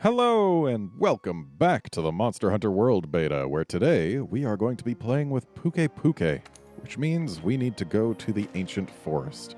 Hello and welcome back to the Monster Hunter World Beta, where today we are going to be playing with Pukei-Pukei, which means we need to go to the Ancient Forest.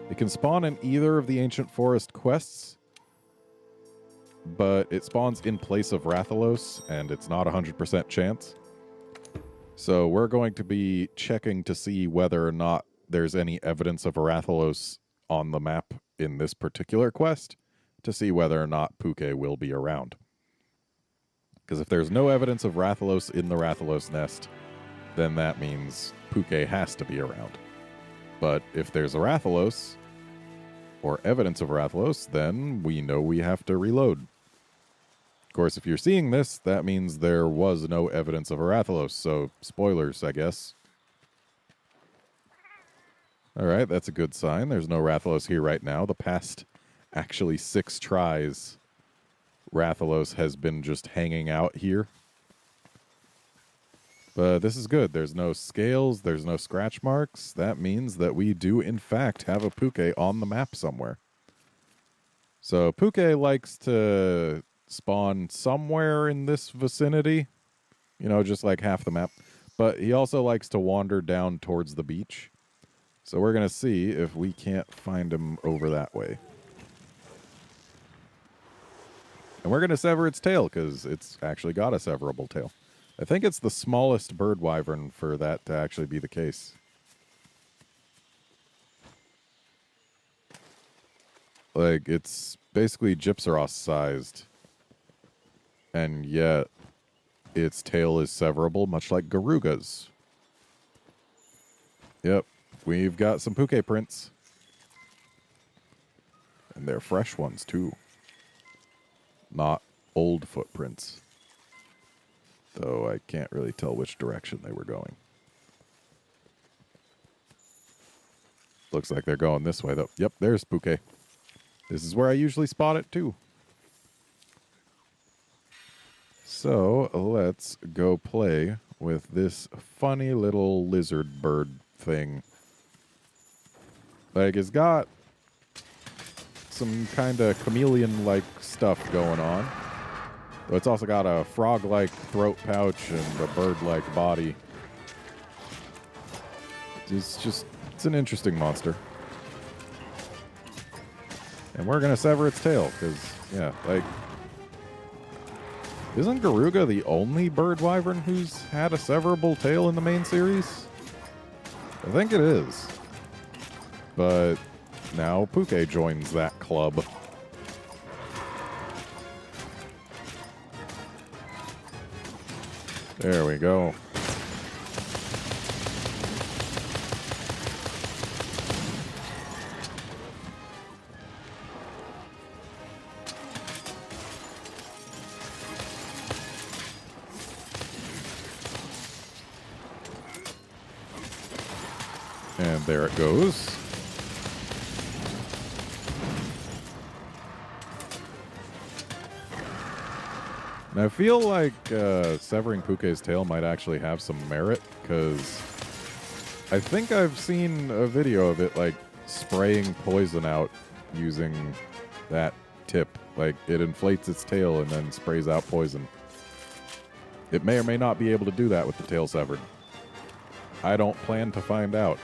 It can spawn in either of the Ancient Forest quests, but it spawns in place of Rathalos, and it's not 100% chance. So we're going to be checking to see whether or not there's any evidence of a Rathalos on the map in this particular quest, to see whether or not Pukei will be around. Because if there's no evidence of Rathalos in the Rathalos nest, then that means Pukei has to be around. But if there's a Rathalos, or evidence of Rathalos, then we know we have to reload. Of course, if you're seeing this, that means there was no evidence of a Rathalos, so spoilers, I guess. Alright, that's a good sign. There's no Rathalos here right now. The past actually 6 tries, Rathalos has been just hanging out here. But this is good. There's no scales, there's no scratch marks. That means that we do, in fact, have a Pukei on the map somewhere. So Pukei likes to spawn somewhere in this vicinity, you know, just like half the map. But he also likes to wander down towards the beach. So we're going to see if we can't find him over that way. And we're going to sever its tail, because it's actually got a severable tail. I think it's the smallest bird wyvern for that to actually be the case. Like, it's basically Gypsaros-sized. And yet, its tail is severable, much like Garuga's. Yep, we've got some Pukei prints. And they're fresh ones, too. Not old footprints. Though I can't really tell which direction they were going. Looks like they're going this way, though. Yep, there's Pukei. This is where I usually spot it, too. So, let's go play with this funny little lizard bird thing. Like, it's got some kind of chameleon-like stuff going on. But it's also got a frog-like throat pouch and a bird-like body. It's an interesting monster. And we're going to sever its tail, because, yeah, like, isn't Garuga the only bird wyvern who's had a severable tail in the main series? I think it is. But now Pukei joins that club. There we go. And there it goes. And I feel like severing Pukei's tail might actually have some merit, because I think I've seen a video of it, like, spraying poison out using that tip. Like, it inflates its tail and then sprays out poison. It may or may not be able to do that with the tail severed. I don't plan to find out.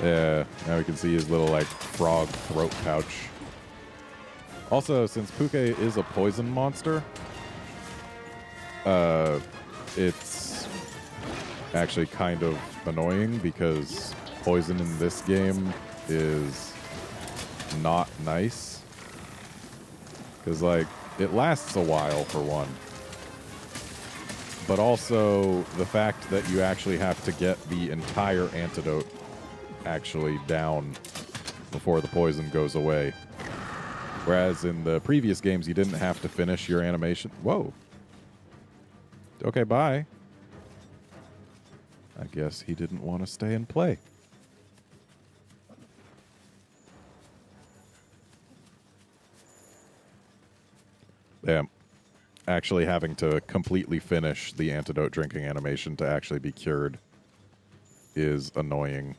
Yeah, now we can see his little, like, frog throat pouch. Also, since Pukei is a poison monster, it's actually kind of annoying, because poison in this game is not nice. Because, like, it lasts a while, for one. But also, the fact that you actually have to get the entire antidote actually down before the poison goes away. Whereas in the previous games, you didn't have to finish your animation. Whoa. Okay, bye. I guess he didn't want to stay and play. Yeah. Actually having to completely finish the antidote drinking animation to actually be cured is annoying.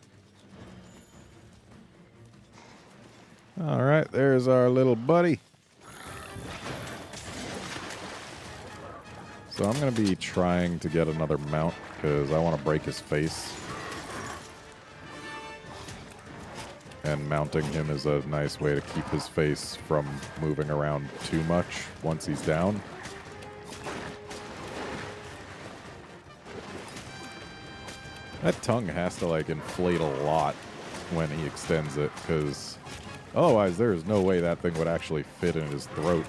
All right, there's our little buddy. So I'm going to be trying to get another mount because I want to break his face. And mounting him is a nice way to keep his face from moving around too much once he's down. That tongue has to, like, inflate a lot when he extends it, because otherwise there is no way that thing would actually fit in his throat.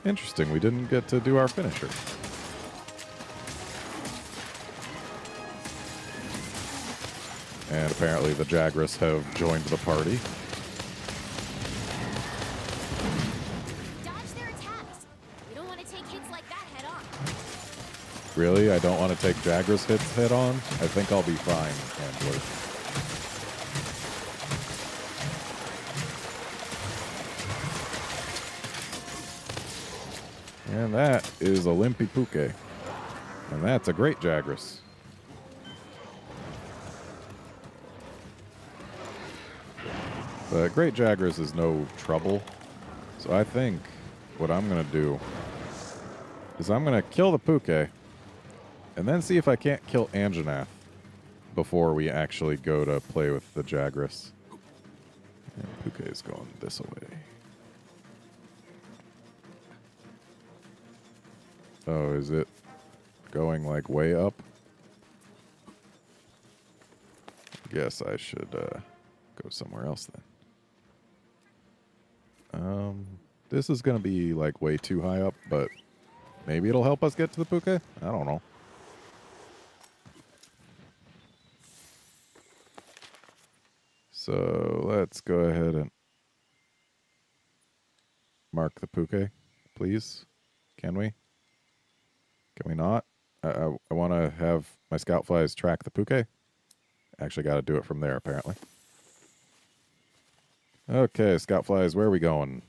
Interesting, we didn't get to do our finisher. And apparently the Jagras have joined the party. Dodge their attacks. You don't want to take hits like that head on. Really? I don't want to take Jagras hits head on? I think I'll be fine, Handler. And that is a Pukei-Pukei. And that's a great Jagras. But Great Jagras is no trouble. So I think what I'm going to do is I'm going to kill the Pukei and then see if I can't kill Anjanath before we actually go to play with the Jagras. And Pukei is going this way. Oh, is it going like way up? Guess I should go somewhere else then. This is going to be like way too high up, but maybe it'll help us get to the Pukei? I don't know. So let's go ahead and mark the Pukei, please. Can we? Can we not? I want to have my scout flies track the Pukei. Actually got to do it from there, apparently. Okay, scout flies, where are we going?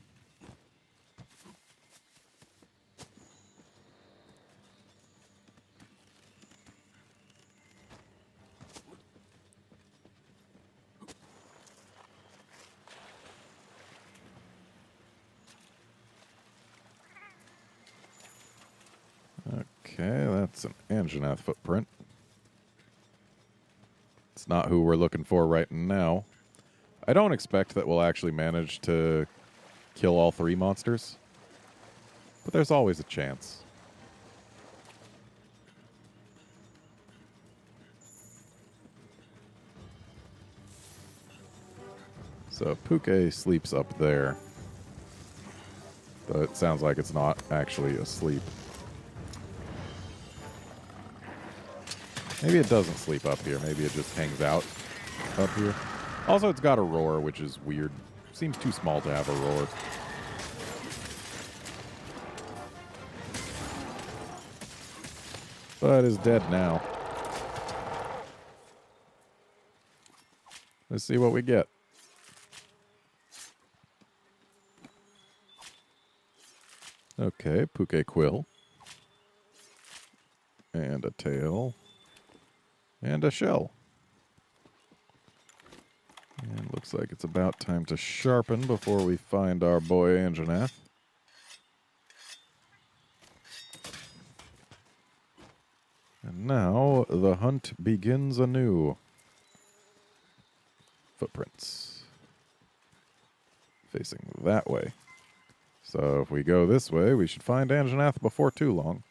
Okay, that's an Anjanath footprint. It's not who we're looking for right now. I don't expect that we'll actually manage to kill all three monsters, but there's always a chance. So Pukei sleeps up there, but it sounds like it's not actually asleep. Maybe it doesn't sleep up here. Maybe it just hangs out up here. Also, it's got a roar, which is weird. Seems too small to have a roar. But is dead now. Let's see what we get. Okay, Pukei Quill. And a tail. And a shell. And looks like it's about time to sharpen before we find our boy Anjanath. And now the hunt begins anew. Footprints. Facing that way. So if we go this way, we should find Anjanath before too long.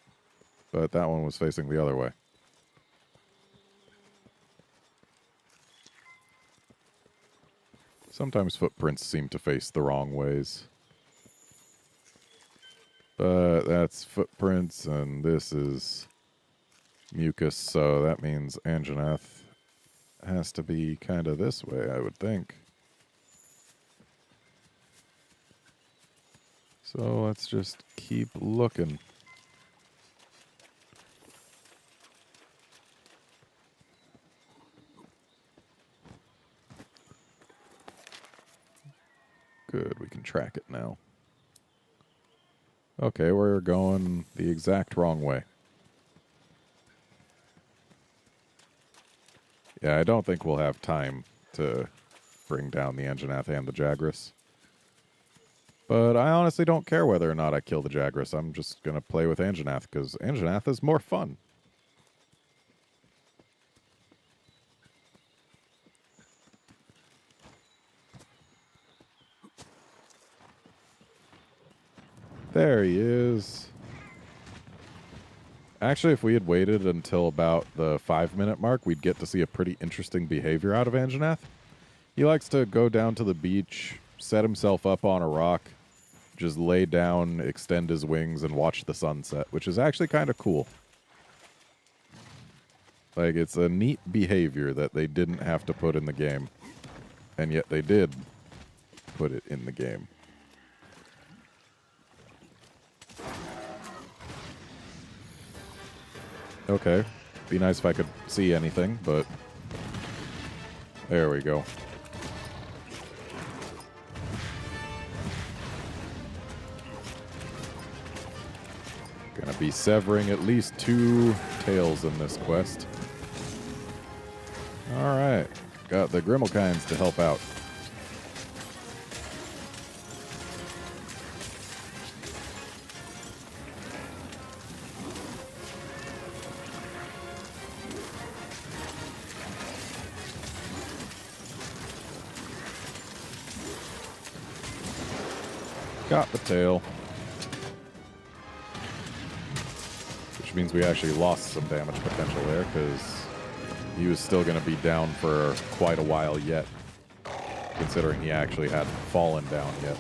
But that one was facing the other way. Sometimes footprints seem to face the wrong ways. But that's footprints, and this is mucus, so that means Anjanath has to be kind of this way, I would think. So let's just keep looking. Good, we can track it now. Okay, we're going the exact wrong way. Yeah, I don't think we'll have time to bring down the Anjanath and the Jagras. But I honestly don't care whether or not I kill the Jagras. I'm just going to play with Anjanath because Anjanath is more fun. There he is. Actually, if we had waited until about the 5-minute mark, we'd get to see a pretty interesting behavior out of Anjanath. He likes to go down to the beach, set himself up on a rock, just lay down, extend his wings, and watch the sunset, which is actually kind of cool. Like, it's a neat behavior that they didn't have to put in the game, and yet they did put it in the game. Okay, be nice if I could see anything, but there we go. Gonna be severing at least 2 tails in this quest. Alright, got the Grimalkines to help out. Got the tail. Which means we actually lost some damage potential there, because he was still going to be down for quite a while yet, considering he actually hadn't fallen down yet.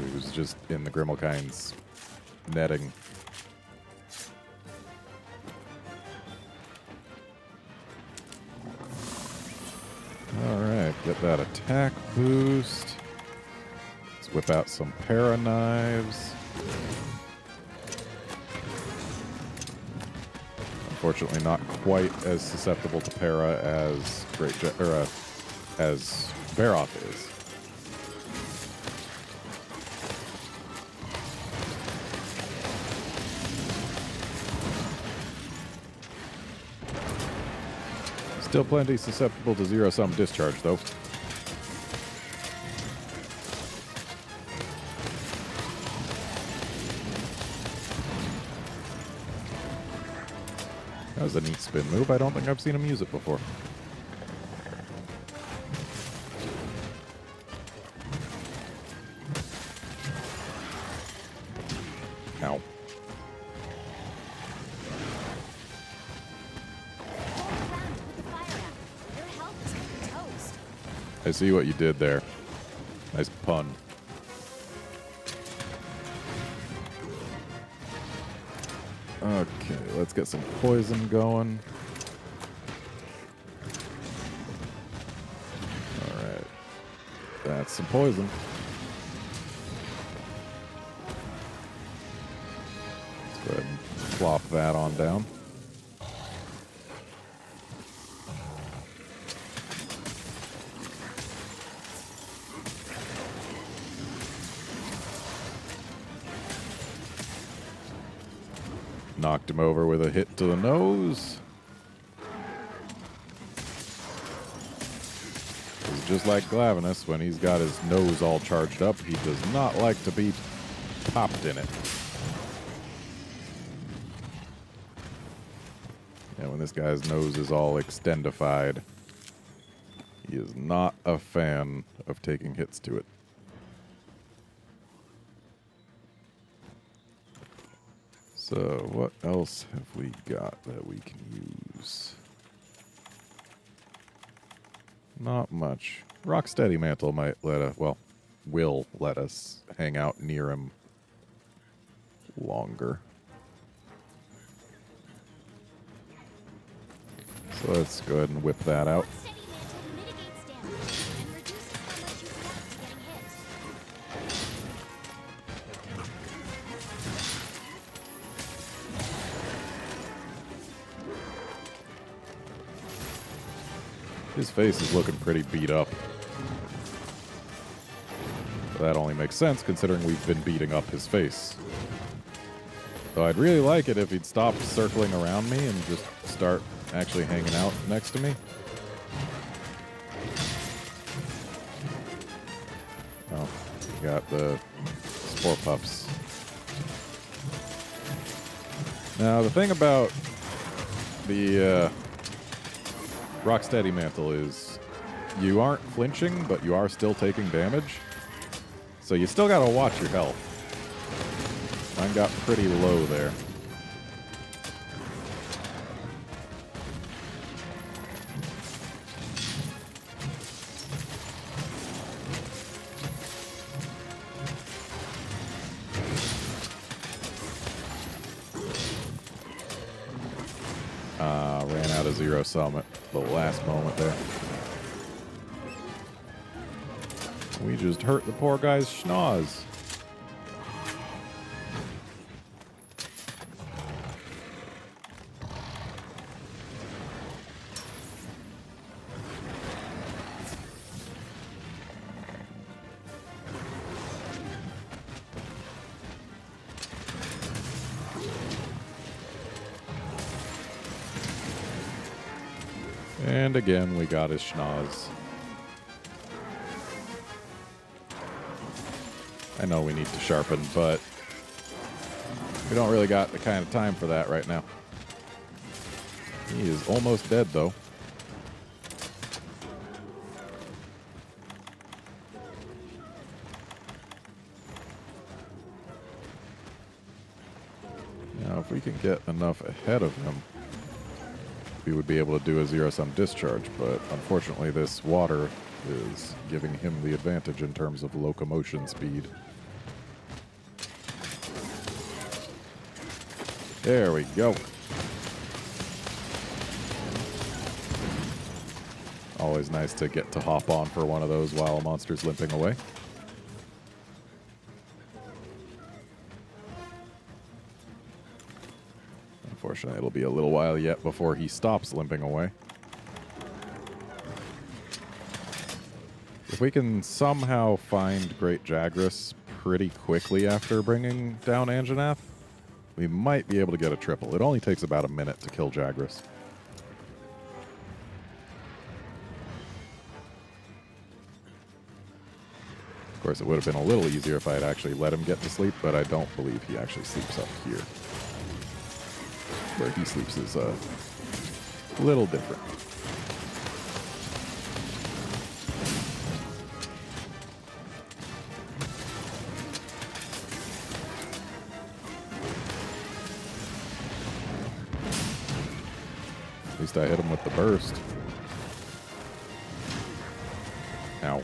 He was just in the Grimalkine's netting. Alright, get that attack boost. Let's whip out some para knives. Unfortunately, not quite as susceptible to para as as Baroth is. Still plenty susceptible to zero-sum discharge, though. That was a neat spin move. I don't think I've seen him use it before. Ow. I see what you did there. Nice pun. Okay, let's get some poison going. Alright. That's some poison. Let's go ahead and plop that on down. Knocked him over with a hit to the nose. It's just like Glavenus, when he's got his nose all charged up, he does not like to be popped in it. And when this guy's nose is all extendified, he is not a fan of taking hits to it. So, what else have we got that we can use? Not much. Rocksteady Mantle might let us, well, will let us hang out near him longer. So let's go ahead and whip that out. His face is looking pretty beat up. That only makes sense considering we've been beating up his face. So I'd really like it if he'd stop circling around me and just start actually hanging out next to me. Oh, we got the spore pups. Now, the thing about the Rocksteady Mantle is you aren't flinching, but you are still taking damage. So you still gotta watch your health. Mine got pretty low there. Ran out of zero sum at the last moment there. We just hurt the poor guy's schnoz. And again, we got his schnoz. I know we need to sharpen, but we don't really got the kind of time for that right now. He is almost dead, though. Now, if we can get enough ahead of him, we would be able to do a zero-sum discharge, but unfortunately this water is giving him the advantage in terms of locomotion speed. There we go. Always nice to get to hop on for one of those while a monster's limping away. Unfortunately, it'll be a little while yet before he stops limping away. If we can somehow find Great Jagras pretty quickly after bringing down Anjanath, we might be able to get a triple. It only takes about a minute to kill Jagras. Of course, it would have been a little easier if I had actually let him get to sleep, but I don't believe he actually sleeps up here. Where he sleeps is a little different. At least I hit him with the burst. Ow.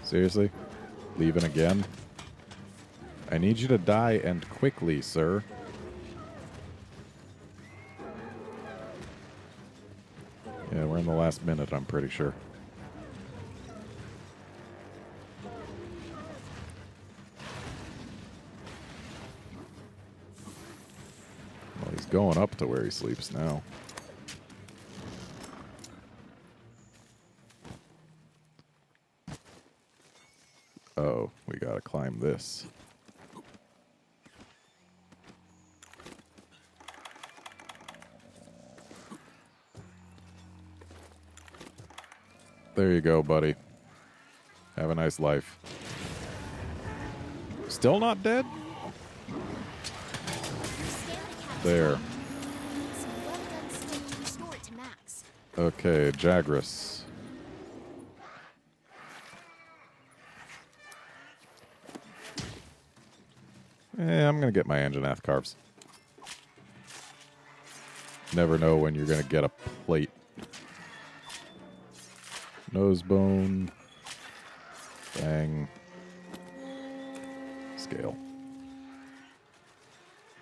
Seriously? Leaving again? I need you to die, and quickly, sir. Yeah, we're in the last minute, I'm pretty sure. Well, he's going up to where he sleeps now. Oh, we gotta climb this. There you go, buddy. Have a nice life. Still not dead? There. Okay, Jagras. I'm gonna get my Anjanath carves. Never know when you're gonna get a plate. Nose bone. Bang. Scale.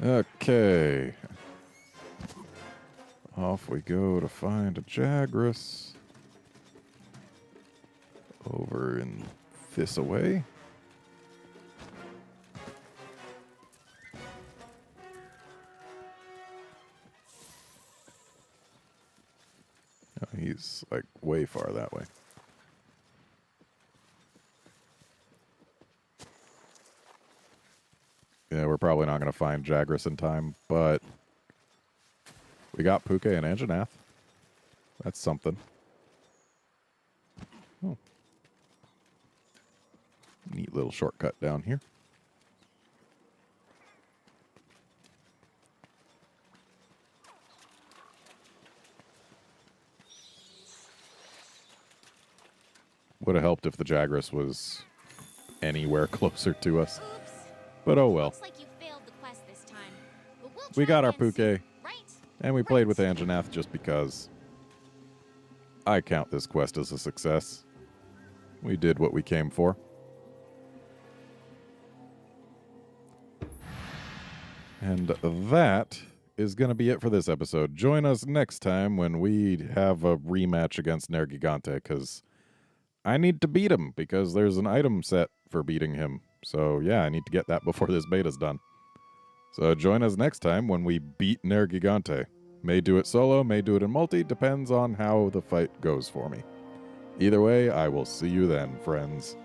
Okay. Off we go to find a Jagras. Over in this away. He's like way far that way. Yeah, we're probably not going to find Jagras in time, but we got Pukei and Anjanath. That's something. Oh. Neat little shortcut down here. Would have helped if the Jagras was anywhere closer to us. Oops. But oh well. Looks like you failed the quest this time. But we'll We try got our again soon, Pukei, right? and we played with Anjanath just because I count this quest as a success. We did what we came for. And that is going to be it for this episode. Join us next time when we have a rematch against Nergigante, because I need to beat him, because there's an item set for beating him. So yeah, I need to get that before this beta's done. So join us next time when we beat Nergigante. May do it solo, may do it in multi, depends on how the fight goes for me. Either way, I will see you then, friends.